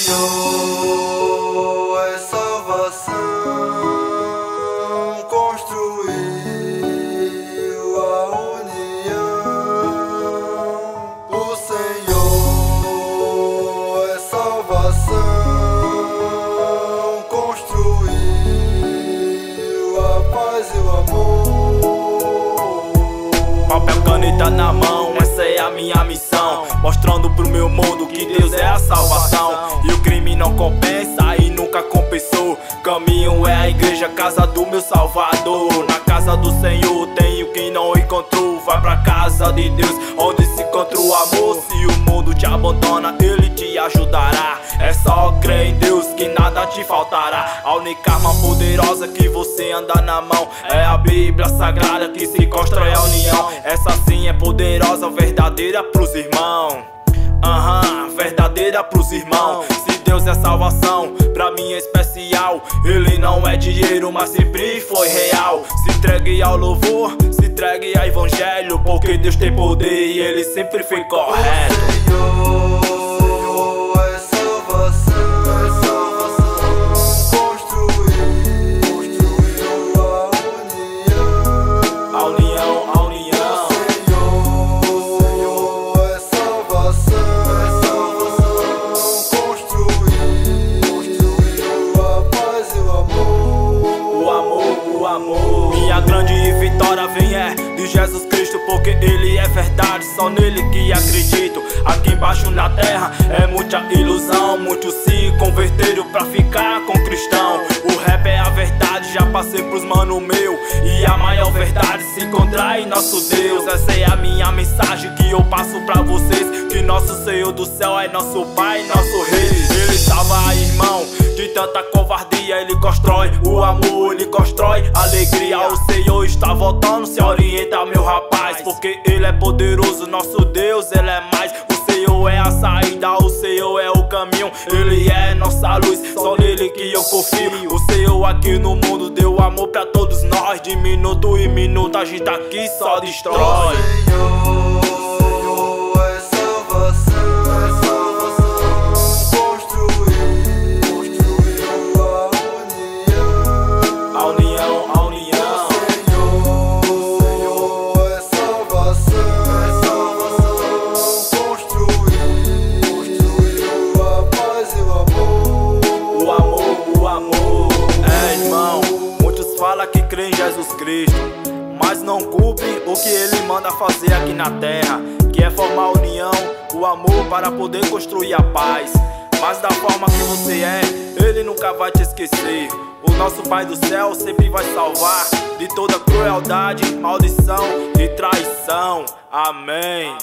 Senhor é salvação, construiu a união. O Senhor é salvação, construiu a paz e o amor. Papel, caneta na mão, essa é a minha missão, mostrando pro meu mundo que Deus é a salvação. E o crime não compensa e nunca compensou. Caminho é a igreja, casa do meu Salvador. Na casa do Senhor tem o que não encontrou. Vai pra casa de Deus, onde se encontra o amor. Se o mundo te abandona, Ele te ajudará. É só crer em Deus que nada te faltará. A única arma poderosa que você anda na mão é a Bíblia Sagrada, que se constrói a união. Essa sim é poderosa, verdadeira pros irmãos. Verdadeira pros irmãos. Se Deus é salvação, pra mim é especial. Ele não é dinheiro, mas sempre foi real. Se entregue ao louvor, se entregue ao evangelho, porque Deus tem poder e Ele sempre foi correto. Minha grande vitória vem de Jesus Cristo, porque Ele é verdade, só nele que acredito. Aqui embaixo na terra é muita ilusão, muitos se converteram pra ficar com cristão. O rap é a verdade, já passei pros mano meu, e a maior verdade se encontra em nosso Deus. Essa é a minha mensagem que eu passo pra vocês, que nosso Senhor do céu é nosso Pai, nosso Rei. Ele salva, irmão, de tanta covardia. Ele constrói o amor, Ele constrói a alegria. O Senhor está voltando, se orienta, meu rapaz, porque Ele é poderoso, nosso Deus, Ele é mais. O Senhor é a saída, o Senhor é o caminho, Ele é nossa luz, só nele que eu confio. O Senhor aqui no mundo deu amor pra todos nós. De minuto em minuto a gente aqui só destrói. Fala que crê em Jesus Cristo, mas não cumpre o que Ele manda fazer aqui na terra, que é formar a união, o amor para poder construir a paz. Mas da forma que você é, Ele nunca vai te esquecer. O nosso Pai do céu sempre vai salvar de toda crueldade, maldição e traição. Amém.